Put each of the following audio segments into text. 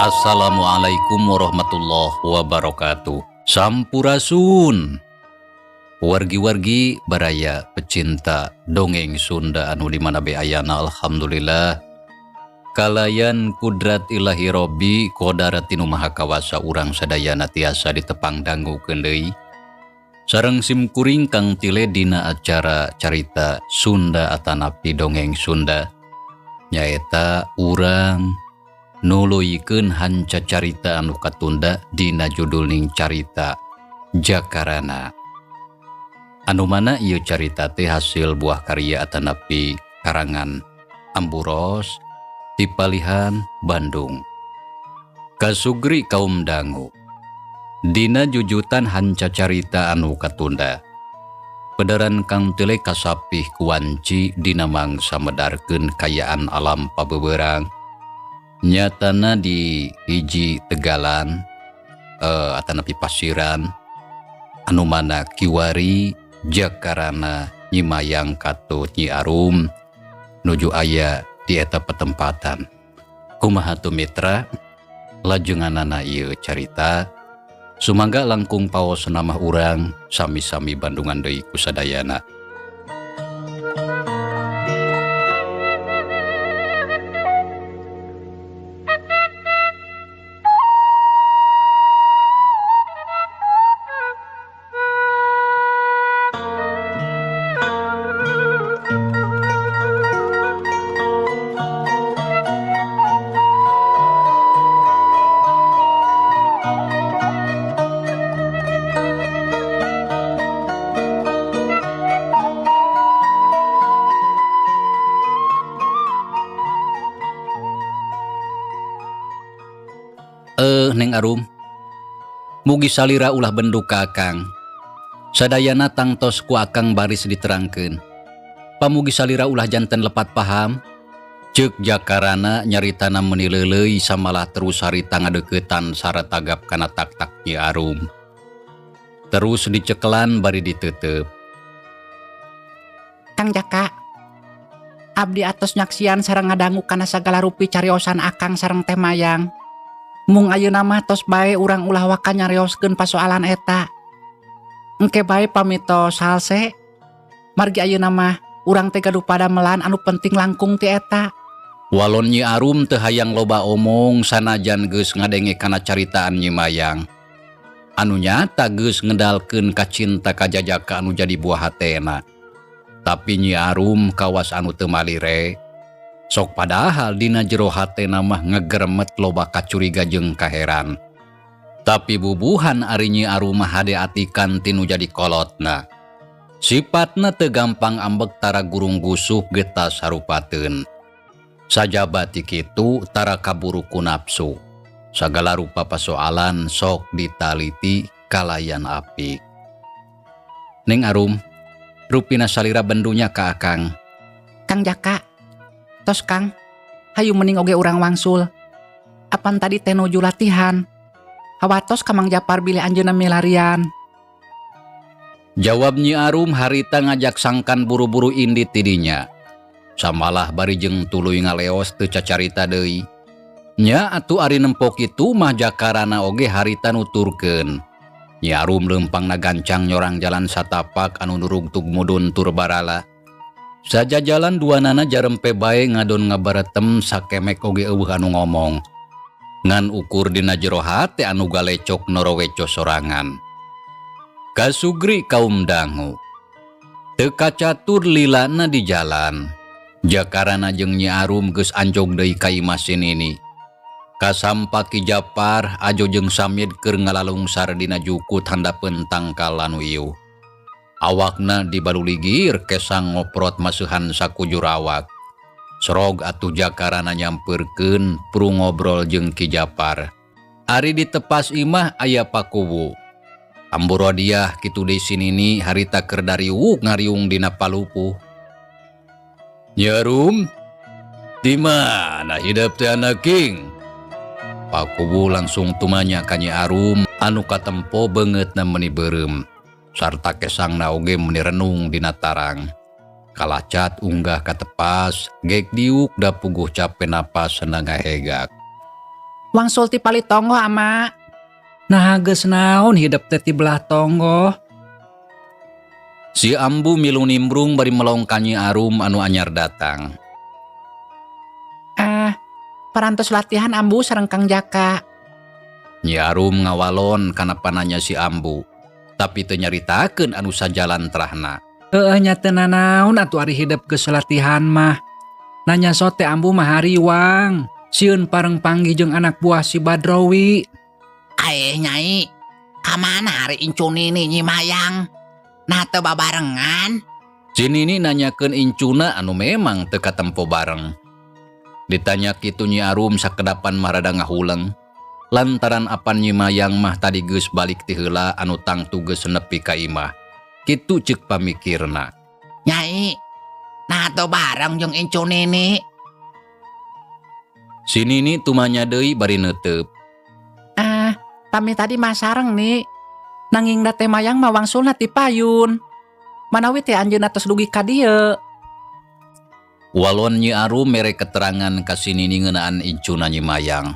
Assalamualaikum warahmatullahi wabarakatuh. Sampurasun. Wargi-wargi baraya pecinta dongeng Sunda anu di mana be ayana, alhamdulillah kalayan kudrat ilahi Robbi qodaratin maha kawasa urang sadayana tiasa ditepang dangukeun deui sareng simkuring kang tile dina acara carita Sunda atanapi dongeng Sunda nyaeta urang nuluyikeun hanca carita anu katunda dina judulning carita Jakarana. Anu mana ieu carita teh hasil buah karya atanapi karangan Amburos ti Palihan Bandung. Kasugri kaum dangu dina jujutan hanca carita anu katunda pederan kang tele kasapih kuwanci dina mangsa medarkeun kayaan alam pabeberang nyatana di hiji tegalan atanapi pasiran anu mana kiwari Jakarana nyimayang katut Nyi Arum nuju aya di eta petempatan. Kumaha tu mitra lajenganana ieu carita sumangga langkung paos nama urang sami-sami Bandungan deui kusadayana. Neng Arum, mugi salira ulah benduk ka Akang. Sadayana tangtos ku Akang baris diterangkeun. Pamugi salira ulah janten lepat paham. Ceuk Jakarana nyaritana meuni leuleuy samalah terus harita ngadeukeutan saratagap kana tak-tak Nyi Arum. Terus dicekelan bari diteuteup. Kang Jaka, abdi atos nyaksian sareng ngadangu kana sagala rupi cariosan Akang sareng teh mayang. Mung ayeuna mah tos bae urang ulah waka nyarioskeun pasoalan eta. Engke bae pamitos salse. Margi ayeuna mah urang teh gaduh padamelan anu penting langkung ti eta. Walon Nyi Arum teu hayang loba omong sanajan geus ngadenge kana caritaan Nyi Mayang. Anu nyata geus ngedalkeun kacinta ka Jajaka anu jadi buah hatena. Tapi Nyi Arum kawas anu teu malire. Sok padahal dina jero hatena mah ngegeremet loba kacuriga jeung kaheran. Tapi bubuhan ari Nyi Arum mah hade atikan tinu jadi kolotna. Sipatna teu gampang ambek tara gurung gusuh geta sarupateun. Sajaba ti kitu tara kaburu ku nafsu. Sagala rupa pasoalan sok ditaliti kalayan apik. Neng Arum, rupina salira bendunya ka Akang. Kang Jaka, tos Kang, hayu mending oge urang wangsul. Apan tadi teh nuju latihan. Hawatos ka Mang Japar bilih anjeunna milarian. Jawab Nyi Arum harita ngajak sangkan buru-buru indit tidinya. Samalah bari jeung tuluy ngaleos teu cacarita deui. Nya atuh ari nempo kitu mah Jakarana oge harita nuturkeun. Nyi Arum leumpang nagancang nyorang jalan satapak anu nurug tug mudun tur barala. Saja jalan duanana jarempe bae ngadon ngabaretem sakemek oge eueuh anu ngomong. Ngan ukur dina jero hate anu galecok noroweco sorangan. Kasugri kaum dangu. Teu kacatur lilana di jalan. Jakarana jeung Nyi Arum geus anjog deui ka imasin ini. Kasampa Ki Japar ajo jeung Samid keur ngalalungsar dina jukut handapeun tangkal anu ieuh. Awakna dibaluligir kesang ngoprot masuhan sakujur awak. Srog atuh Jakarana nyampeurkeun pru ngobrol jeung Ki Japar. Ari ditepas imah aya pakuwu. Amburodiah kitu deui sinini harita keur dariuk ngariung dina palupuh. Nyi Arum, di mana hidup teh anak king? Pakuwu langsung tumanya ka Nyi Arum anu katempo beungeutna meuni beureum. Sarta kesangna oge meuni renung dina tarang. Kalacat unggah ka tepas, gek diuk da puguh cape napas senang ngahegak. Wangsul ti Palitonggo ama. Nah geus naon hidup teh ti belah tonggo. Si Ambu milu nimbrung bari melong ka Nyi Arum anu anyar datang. Parantos latihan Ambu sareng Kang Jaka. Nyi Arum ngawalon kana pananya si Ambu, tapi teu nyaritakeun anu sajalan terahna. Nya teu nanaon atuh ari hidup geus latihan mah. Nanya sote Ambu mah hariwang. Sieun pareng panggih jeung anak buah si Badrowi. Nyai, kamana hari incun ini Nyi Mayang? Nah teu babarengan? Si Nini nanyakeun incuna anu memang teu katempo bareng. Ditanya kitu Nyi Arum sakedapan marada ngahuleng. Lantaran apan Nyi Mayang mah tadi geus balik ti heula anu tangtu geus nepi ka imah. Kitu ceuk pamikirna. Nyai, nah teu bareng jeung incun ini. Si Nini tumanya deui bari neuteup. Kami tadi mah sareng nih. Nanging da teh Mayang mah wangsulna ti payun. Manawi teh anjeunna tos dugi ka dieu. Walon Nyi Arum mere keterangan ka si Nini ngeunaan incuna Nyi Mayang.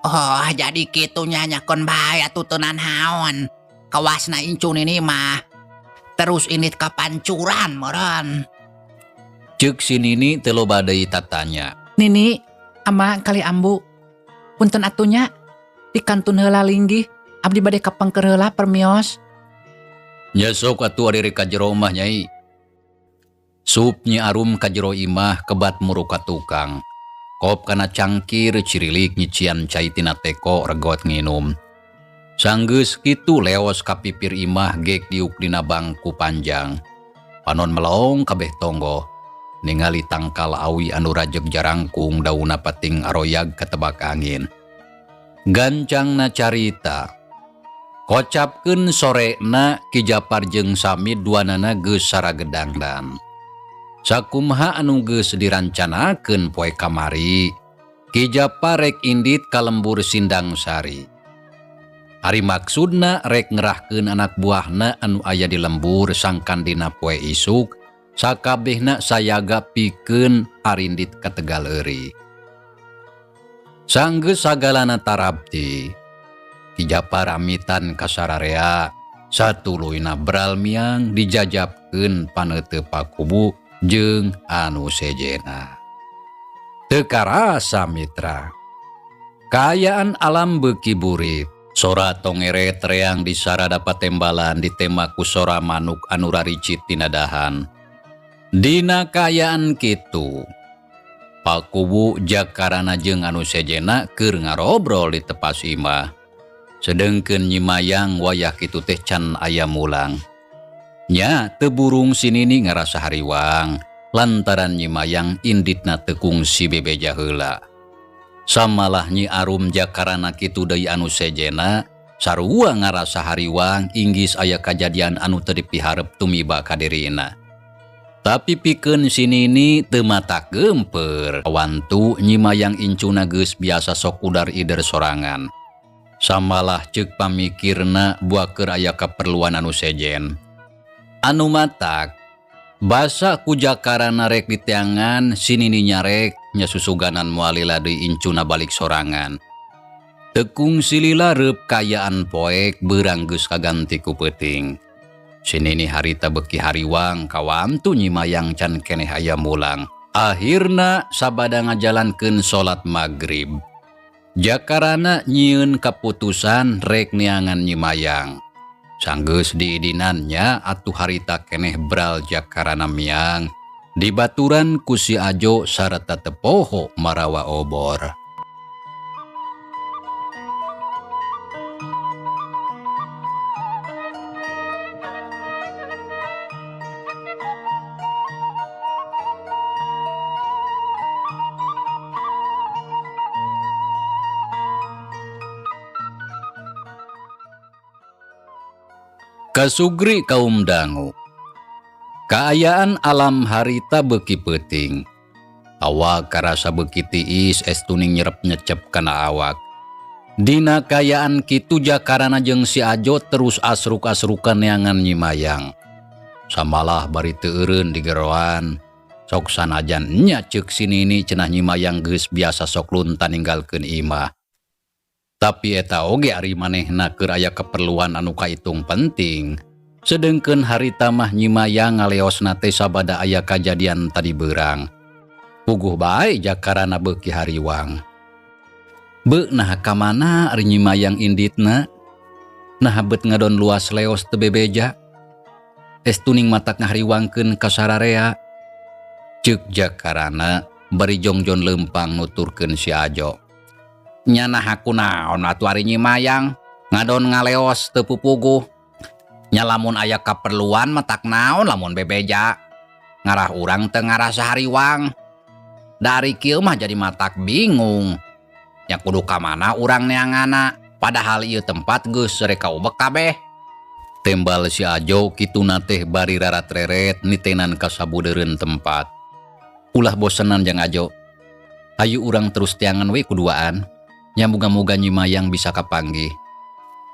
Oh, jadi kitu nyanyakon bae atuh teu naon. Kawasna incun ini mah terus init ka pancuran meureun. Ceuk si Nini teu loba deui tatanya. Nini, ama kali Ambu. Punten atunya dikantun heula linggih. Abdi bade kapangker heula permios. Nya sok atuh ari ka jero omah Nyai. Sup Nyi Arum ka jero imah kebat muru ka tukang. Kop kana cangkir cirilik nyician cai tina teko regot nginum. Sanggeus kitu leos ka pipir imah gek diuk dina bangku panjang. Panon melong kabeh tonggo. Ningali tangkal awi anu rajeg jarangkung dauna pating aroyag katebak angin. Gancangna carita. Kocapkeun sorena Ki Japar jeung Samid duanana geus saragedangdan. Sakumaha anu geus dirancanakeun poe kamari, Ki Japar rek indit ka lembur Sindang Sari. Ari maksudna rek ngerahkeun anak buahna anu aya di lembur sangkan dina poe isuk, sakabehna sayaga pikeun arindit ka Tegal Euri. Sanggeus sagalana tarabti, Ki Japar amitan ka sararea, satuluyna beral miang dijajabkeun paneuteup pakubu jeung anu sejena. Teu karasa mitra. Kaayaan alam beuki burit. Sora tongeret reang di sarada patembalan ditema ku sora manuk anu raricit tina dahan. Dina kaayaan kitu, pakubu jakarana jeung anu sejena keur ngarobrol di tepas imah. Sedengkeun Nyi Mayang wayah kitu teh can aya mulang. Nya teu burung si Nini ngarasa hariwang lantaran Nyi Mayang inditna teu kungsi bebeja heula. Samalah Nyi Arum jakarana kitu deui anu sejena sarua ngarasa hariwang inggis aya kajadian anu teu dipiharep tumiba ka dirina. Tapi pikeun si Nini teu mata geumpeur awantu Nyi Mayang incuna geus biasa sok udar ider sorangan. Samalah ceuk pamikirna buaker aya kaperluan anu sejen. Anu matak basa ku jakarana rek diteangan si Nini nyarek nya susuganan moalila deui incuna balik sorangan. Tekung silila reup kayaan poek beurang geus kaganti ku peuting. Si Nini harita beuki hariwang kawantu Nyi Mayang can keneh aya mulang. Akhirna sabada ngajalankeun salat magrib. Jakarana nyieun kaputusan rek neangan Nyi Mayang. Sanggeus diidinannya atuh harita keneh bral jakarana miang. Dibaturan ku si Ajo sareta tepoho marawa obor. Kasugri kaum dangu. Kaayaan alam harita beuki peuting. Awak karasa beuki tiis estuning nyerep nyecep kana awak. Dina kaayaan kitu jakarana jeung si Ajo terus asruk-asrukan neangan Nyi Mayang. Samalah bari teu eureun digeroan. Sok sanajan nya ceuk sinini cenah Nyi Mayang geus biasa sok luntan ninggalkeun imah. Tapi eta oge ari manehna keur aya keperluan anu kaitung penting. Sedengkeun harita mah Nyi Mayang ngaleosna teh sabada aya kajadian tadi beurang. Puguh bae jakarana beuki hariwang. Beuk nah ka mana ari Nyi Mayang inditna? Nah beut ngadon luas leos teu bebeja. Estuning matak ngahariwangkeun ka sararea. Ceuk jakarana bari jongjon lempang nuturkeun si Ajo. Nya nah aku naon atuh ari Nyi Mayang ngadon ngaleos teu pupuguh. Nya lamun aya kaperluan matak naon lamun bebeja. Ngarah urang teu ngarasa hariwang. Dari kieu mah jadi matak bingung. Nya kudu ka mana urang neanganna padahal ieu tempat geus rek kaubek kabeh. Tembal si Ajo kituna teh bari rarat-reret nitenan ka sabudeureun tempat. Ulah bosenan Jang Ajo. Hayu urang terus tiangan we kuduaan. Nya muga-muga Nyi Mayang bisa kapanggih.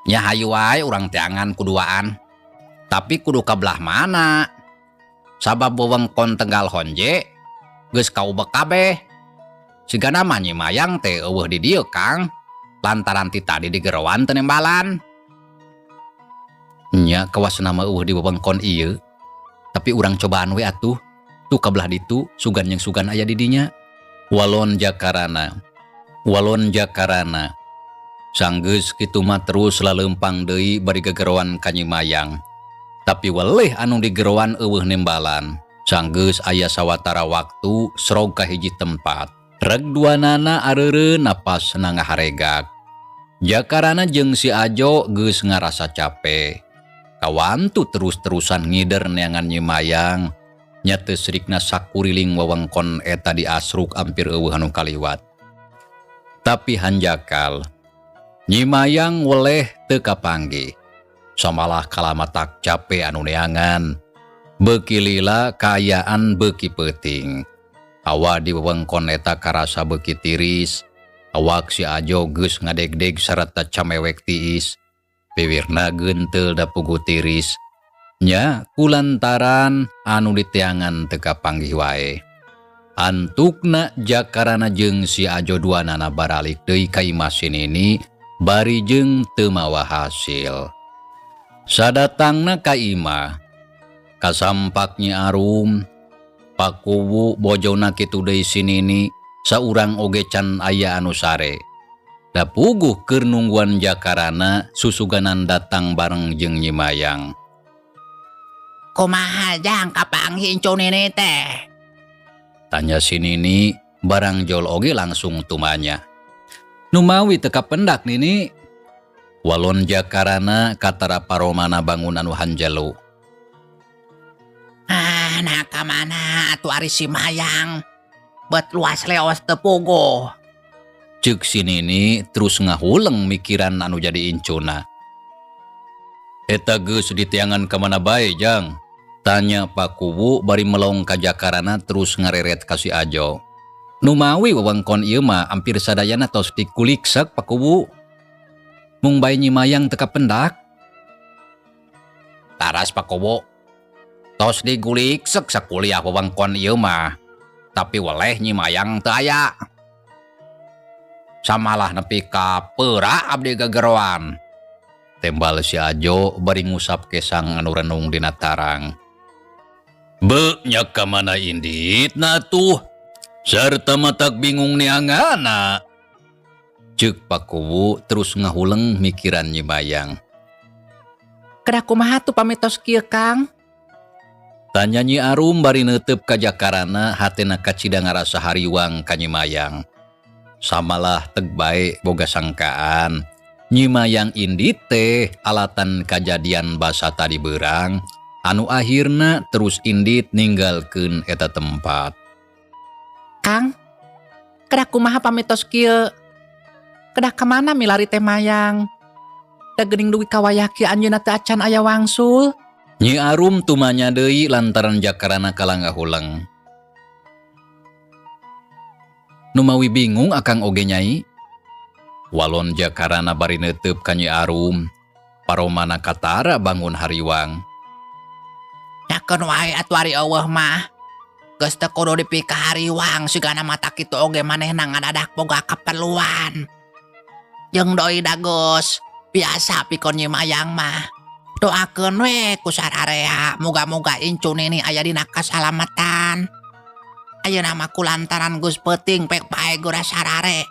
Nya hayu wae urang tiangan kuduaan. Tapi kudu ka belah mana? Sabab wewengkon Tegal Honje geus kaubek kabeh. Sigana mah Nyi Mayang teh eueuh di dieu Kang. Lantaran ti tadi digerowan teu nembalan. Nya kawasna mah eueuh di wewengkon ieu. Tapi urang cobaan we atuh. Tu kabelah ditu sugan yang sugan aya di dinya. Walon jakarana. Sanggeus kitu mah terus laleumpang deui bari gegerowan ka Nyi Mayang. Tapi weleh anu digerowan eueuh nembalan. Sanggeus aya sawatara waktu srog ka hiji tempat. Reg duanana areureun napasna ngaharegak. Jakarana jeung si Ajo geus ngarasa capek. Kawantu terus-terusan ngider neangan Nyi Mayang. Nya teu sirikna sakuriling wewengkon eta diasruk ampir eueuh anu kaliwat. Tapi hanjakal Nyi Mayang weleh teu kapanggih. Samalah kalamatak capek anu neangan. Beuki lila kaayaan beuki peuting. Awa di wewengkon eta karasa beuki tiris. Awak si Ajo geus ngadegdeg sareta camewek tiis. Piwirna geunteul da puguh tiris. Nya kulantaran anu diteangan teu kapanggih wae. Antukna jakarana jeung si Ajo duanana baralik deui ka imah sinini bari jeung teu mawa hasil. Sadatangna ka imah kasampak Nyi Arum, Pakuwu bojona kitu deui sinini saurang oge can aya anu sare. Da puguh keur nungguan jakarana susuganan datang bareng jeung Nyi Mayang. Kumaha Jang kapanggih incu nini teh? Tanya si Nini barang jol oge langsung tumanya. Numawi teu kapendak Nini. Walon jakarana katara paromana bangun anu hanjelu. Nah ka mana atuh ari si Mayang? Bet luas leos teu puguh. Ceuk si Nini terus ngahuleng mikiran anu jadi incuna. Eta geus ditiangan ka mana bae Jang? Tanya Pakuwu bari melong ka jakarana terus ngareret ka si Ajo. Numawi wewengkon ieu mah ampir sadayana tos dikuliksek Pakuwu. Mung bae Nyi Mayang teu kapendak. Taras Pakuwu. Tos diguliksek sakuliah wewengkon ieu mah. Tapi weleh Nyi Mayang teu aya. Samalah nepi ka peura abdi gegerowan. Tembal si Ajo bari ngusap kesang anu renung dina tarang. Beuk nya ka mana inditna tuh? Sarta matak bingung neangana. Ceuk Pakuwu terus ngahuleng mikiran Nyi Mayang. Kedah kumaha tuh pamitos kieu Kang? Tanya Nyi Arum bari neuteup ka jakarana hatena kacida ngarasa hariwang ka Nyi Mayang. Samalah teg bae boga sangkaan. Nyi Mayang indit teh alatan kajadian basa tadi beurang, anu akhirna terus indit ninggalkeun eta tempat. Kang, kedah kumaha pamitos kieu? Kedah kemana milari teh Mayang? Da geuning duwi kawayah kieu anjeunna teu acan aya wangsul. Nyi Arum tumanya deui lantaran jakarana kalangga huleng. Numawi bingung akang oge nyai. Walon jakarana bari neuteup ka Nyi Arum, paromana katara bangun hariwang. Nyakeun wae atuh ari eueuh mah. geus teu kudu dipikahariwang sigana mata kitu oge manehna ngadadak boga kaperluan. Jeung doi dagus, biasa pikon Nyi Mayang mah. Doakeun we ku sararea, muga-muga incu nini aya dina kasalamatan. Ayeuna mah kulantaran geus peuting pek pae gura sarare.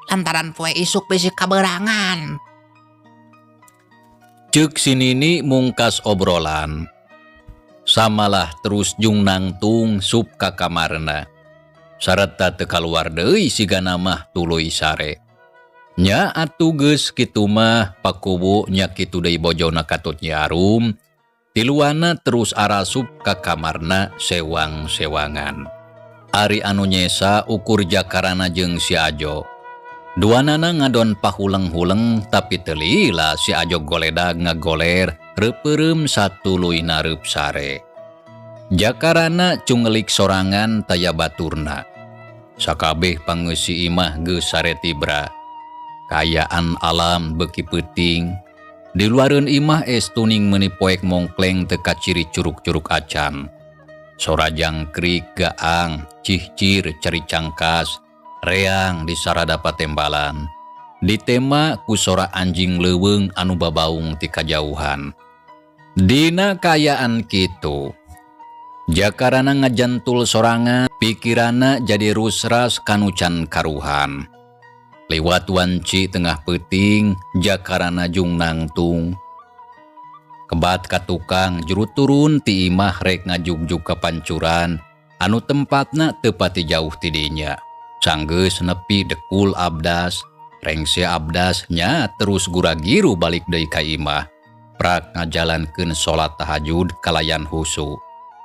Lantaran poe isuk bisi kaberangan. Ceuk si Nini mungkas obrolan. Samalah terus jung nangtung sup ka kamarna. Sareta teu kaluar deui sigana mah tuluy sare. Nya atuh geus kitu mah pakubu nya kitu deui bojona katut Nyi Arum. Tiluana terus arasup ka kamarna sewang-sewangan. Ari anu nyesa ukur jakarana jeung si Ajo. Duanana ngadon pahuleng-huleng tapi teu lila si Ajo goledag ngagoler reupeurem satuluy nareup sare. Jakarana cungelik sorangan taya baturna. Sakabeh pangeusi imah geus sare tibra. Kayaan alam beuki peuting. Di luareun imah estuning meuni poek mongkleng teu kaciri curug-curug acan. Sora jangkrik gaang, cihcir cari cangkas, reang di sarada patembalan. Ditema ku sora anjing leuweung anu babaung ti kajauhan. Dina kayaan kitu, jakarana ngajantul sorangan, pikirana jadi rusras kanucan karuhan. Lewat wanci tengah peuting, jakarana jung nangtung. Kebat ka tukang juru turun ti imah rek ngajugjug ka pancuran, anu tempatna teu pati jauh ti dinya. Sanggeus nepi dekul abdas, rengse abdas nya terus guragiru balik deui ka imah. Prak ngajalankeun salat tahajud kalayan husu.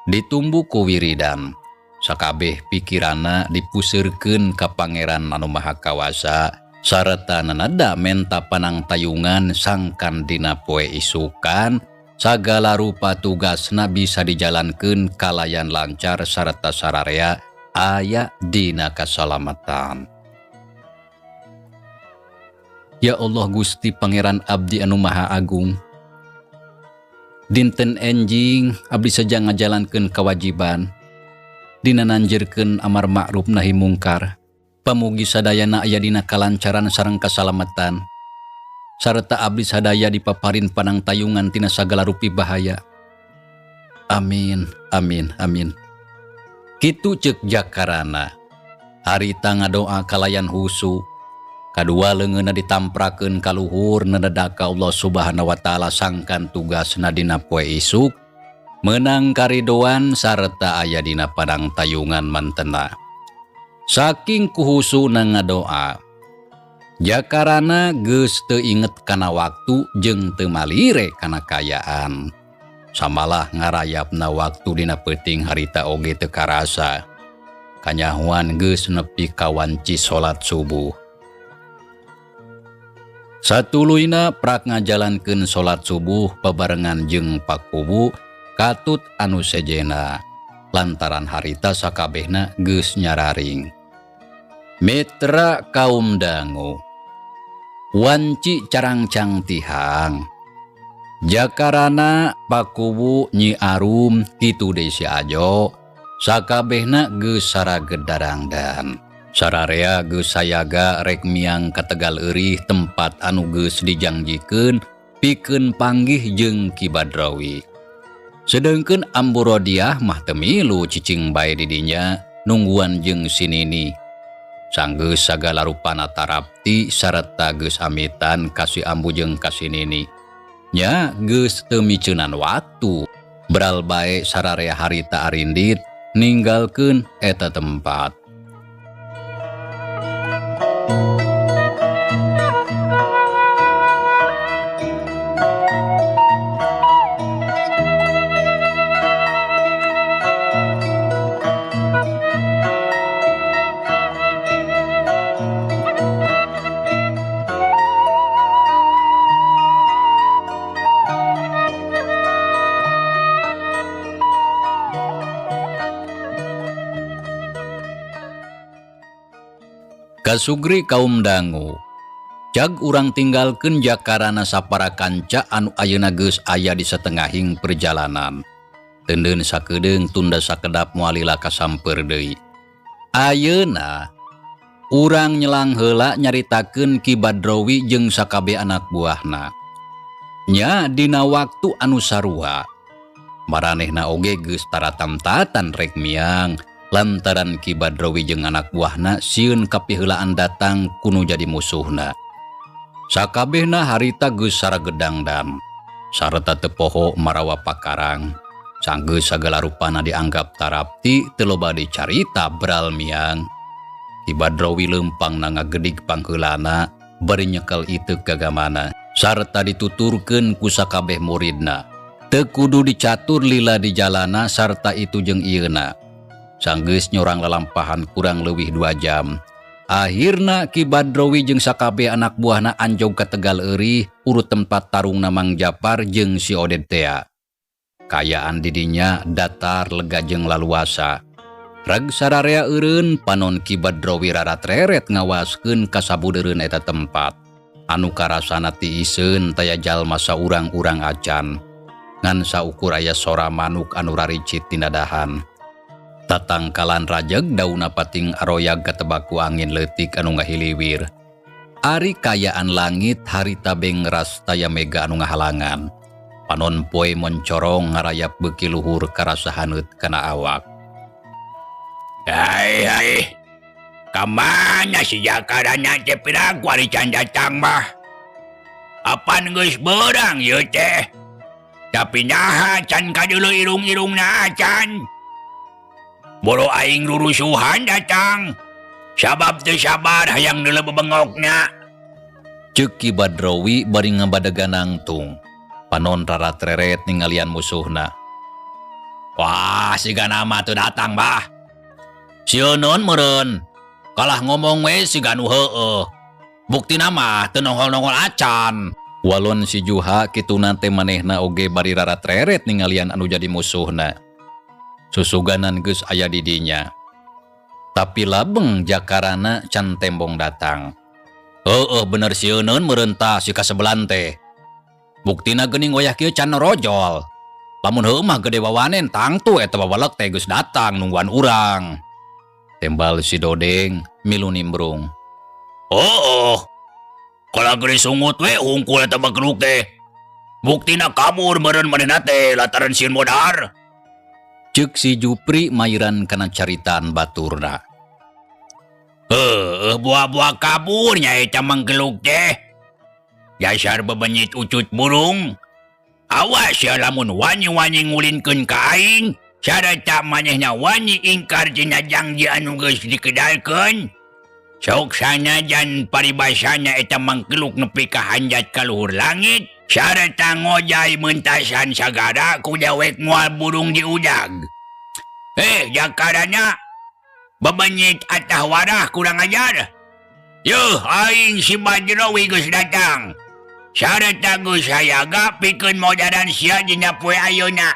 Ditumbu ku wiridan. Sakabeh pikiranna dipuseurkeun ka Pangeran anu Maha Kawasa sareta nanada menta panang tayungan sangkan dina poe isukan sagala rupa tugasna bisa dijalankeun kalayan lancar sareta sararea aya dina kasalamatan. Ya Allah Gusti Pangeran abdi anu Maha Agung. Dinten enjing abdi saja ngajalankeun kewajiban. Dina nanjirkeun amar ma'ruf nahi mungkar. Pamugi sadayana aya dina kalancaran sareng kasalamatan. Sarta abdi sadaya dipaparin panang tayungan tina sagala rupi bahaya. Amin, amin, amin. Kitu ceuk jakarana. Harita ngadoa kalayan husu. Kadua leungeunna ditamprakeun ka luhur nedadak ka Allah Subhanahu wa taala sangkan tugasna dina poe isuk. Menang karidoan sarta aya dina padang tayungan mantena. Saking kuhusuna ngadoa, jakarana geus teu inget kana waktu jeung teu malire kana kayaan. Samalah ngarayapna waktu dina peuting harita oge teu karasa. Kanyahuan geus nepi ka wanci salat subuh. Satuluyna prak ngajalankeun salat subuh pabarengan jeung pakubu katut anu sejena. Lantaran harita sakabehna geus nyararing. Mitra kaum dangu, wanci carangcang tihang. Jakarana pakubu Nyi Arum kitu deui si Ajo, sakabehna geus saragedarangdan. Sararea geus sayaga rek miang ka Tegal Eurih tempat anu geus dijangjikeun pikeun panggih jeung Ki Badrawi. Sedengkeun Ambu Rodiah mah teu milu cicing bae di dinya nungguan jeung si Nini. Sanggeus sagala rupana tarapti sareta geus amitan kasih Ambu jeung kasih Nini. Nya geus teu miceunan waktu. Beral bae sararea harita arindit ninggalkeun eta tempat. Kasugri kaum dangu, jag urang tinggalkeun jakarana sapara kanca anu ayeuna geus aya di satengahing perjalanan. Tenden sakedeung tunda sakedap moalila kasamper deui. Ayeuna urang nyelang heula nyaritakeun Ki Badrowi jeung sakabeh anak buahna. Nya dina waktu anu sarua maranehna oge geus taratamtatan rek miang lantaran Ki Badrowi jeung anak buahna sieun kapiheulaan datang kuno jadi musuhna. Sakabehna harita geus saragedangdam sareta teu poho marawa pakarang. Sanggeus sagala rupana dianggap tarapti teu loba dicarita beral miang. Ki Badrowi leumpang na ngagedig pangheulana bari nyekel iteu gagamana sarta dituturkeun ku sakabeh muridna. Teu kudu dicatur lila di jalana sarta itu jeung ieuna. Sanggeus nyorang lalampahan kurang leuwih 2 jam. Akhirna Ki Badrowi jeung sakabeh anak buahna anjog ka Tegal Eurih urut tempat tarungna Mang Japar jeung si Oded tea. Kayaan didinya datar lega jeung laluasa. Rag sararea eureun panon Ki Badrowi rarat-reret ngawaskeun ka sabudeureun eta tempat. Anu karasana tiiseun taya jalma saurang-urang acan. Ngan saukur aya sora manuk anu raricit tina dahan. Tatangkalan rajeg dauna pating aroyag katebaku angin leutik anu ngahiliwir. Ari kayaan langit harita bengras taya mega anu ngahalangan. Panon poe moncorong ngarayap beuki luhur karasa haneut kana awak. Hai, kamana si Jakarana teh piraku ari can datang mah? Apan geus beurang ieu teh? Tapi naha can kadulu irung-irungna acan? Boro aing rurusuhan datang. Sabab teu sabar hayang neuleuh bebengokna. Ceuk Ki Badrowi bari ngabadagan nangtung. Panon rarat-reret ningalian musuhna. Wah, siga nama teu datang bah. Sionon meureun. Kalah ngomong we siga nu heueuh. Buktina mah teu nongol-nongol acan. Walon si Juha kituna teh manehna oge bari rarat-reret ningalian anu jadi musuhna. Susuganan geus aya di dinya. Tapi labeng jakarana can tembong datang. Heueuh bener sieun meureun tah si kasebelan teh. Buktina geuning wayah kieu can rojol. Lamun heueuh mah gede wawanen tangtu eta babalek teh geus datang nungguan urang. Tembal si Dodeng milu nimbrung. Oh, kalau gede sungut we hungkul eta bageluk teh. Buktina kabur meureun manehna teh lantaran sieun modar. Ceuk si Jupri mairan kana caritaan baturna. Buah-buah kaburnya eta manggeluk teh. Dasar bebenyit ucut burung. Awas ya lamun wani-wani ngulinkeun ka aing, sareta manehna wani ingkar tina janji anu geus dikedalkeun. Sok sanajan paribasana eta manggeluk nepi ka hanjat ka luhur langit, sareta ngojay meuntasan sagara ku dewek moal burung di udag. Jakarana, bebenyit atah warah kurang ajar. Yuh, aing si Badrowi geus datang. Sareta geus hayaga pikeun modaran sia dina poe ayeuna.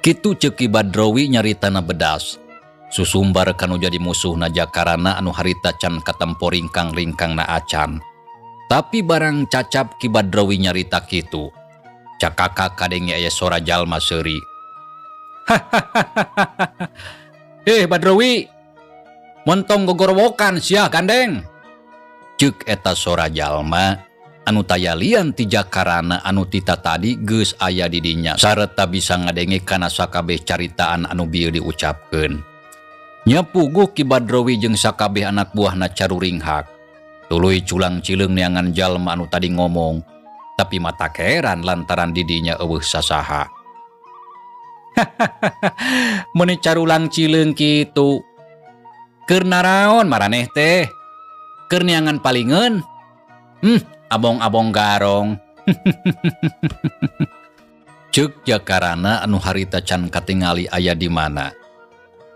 Kitu ceuk Ki Badrowi nyaritana bedas. Susumbar kanu jadi musuhna Jakarana anu harita can katempo ringkang-ringkangna acan. Tapi barang cacap Ki Badrowi nyarita kitu. Cakaka kadenge aya sora jalma seuri. Badrowi, montong gogorowokan sia gandeng. Ceuk eta sora jalma anu taya lian ti Jakarana anu tita tadi geus aya di dinya sareta bisa ngadenge kana sakabeh caritaan anu bieu diucapkeun. Nya puguh Ki Badrowi jeung sakabeh anak buahna caruringhak. Tuluy culang cileung neangan jalma anu tadi ngomong, tapi mata keran lantaran didinya eueuh sasaha. Mun carulang cileung kitu. Keur naraon maraneh teh? Keur neangan palingeun? Abong-abong garong. Ceuk Jakarana anu harita can katingali aya di mana.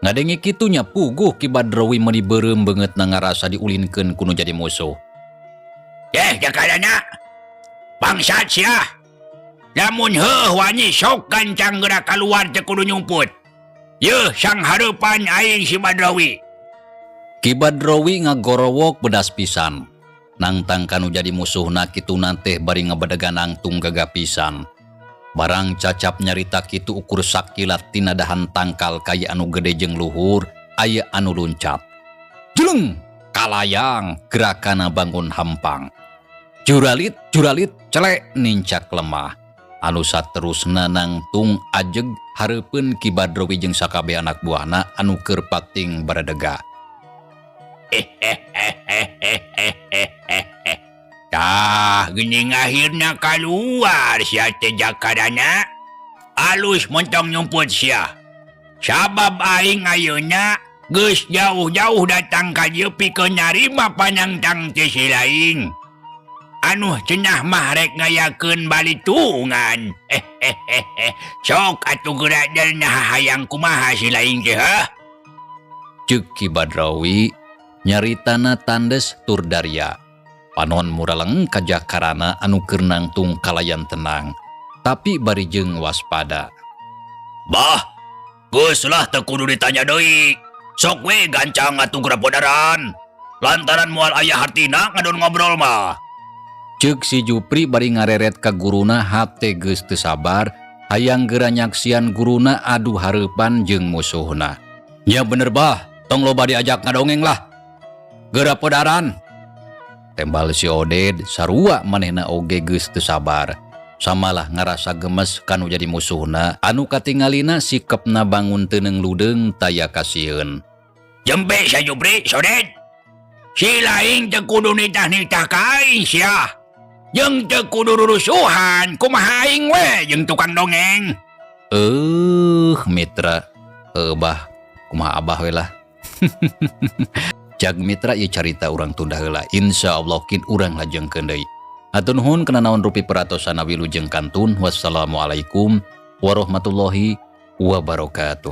Ngadenge kitunya puguh Ki Badrowi meuli beureum beungeut ngarasa diulinkeun kuno jadi musuh. Jakarana, bangsat sia. Lamun heuh wani sok gancang gerak kaluar teh kudu nyumput. Yeuh sang hareupan aing si Badrowi. Ki Badrowi ngagorowok bedas pisan. nangtang kanu jadi musuhna kituna teh bari ngabedegan angtung gagapisan. Barang cacap nyarita kitu ukur sakilat tina dahan tangkal kaya anu gede jeung luhur, aya anu luncat. Jeleng kalayang gerakana bangun hampang. Juralit celek nincak lemah. Anu saterusna nangtung ajeg hareupeun Ki Badrowi jeung sakabeh anak buahna anu keur pating baradega. Tah geuning akhirna kaluar sia teh jakadana. Alus montong nyumput sia. Sabab aing ayeuna geus jauh-jauh datang ka dieu pikeun narima panangtang teh si laing. Anu cenah mah rek ngayakeun balitungan. Sok atuh geura delna hayang kumaha si laing teh ha. Ceuk Ki Badrowi nyaritana tandes tur darya. Panon muraleng ka jakarana anu keur nangtung kalayan tenang, tapi bari jeung waspada. Bah, geus lah teu kudu ditanya deui. Sok we gancang atuh geura podaran. Lantaran moal aya hartina ngadon ngobrol mah. Ceuk si Jupri bari ngareret ka guruna hate geus teu sabar, hayang geura nyaksian guruna adu hareupan jeung musuhna. Ya bener bah, tong loba diajak ngadongeng lah. Geura podaran. Tembal si Oded sarua manehna oge geus teu sabar. Samalah ngarasa gemes kanu jadi musuhna anu katingalina sikepna bangun teuneng ludeung taya kasieun. Jembe sa Jupri, Sodet. Si laing teu kudu nitah-nitah ka aing sia. Jeung teu kudu rurusuhan kumaha aing we jeung tukang dongeng. Mitra. Bah, kumaha abah we lah. Jag mitra ieu carita urang tunda heula. Insyaallah kin urang lajengkeun deui. Hatur nuhun kana naon rupi peratosan wilujeng kantun. Wassalamualaikum warahmatullahi wabarakatuh.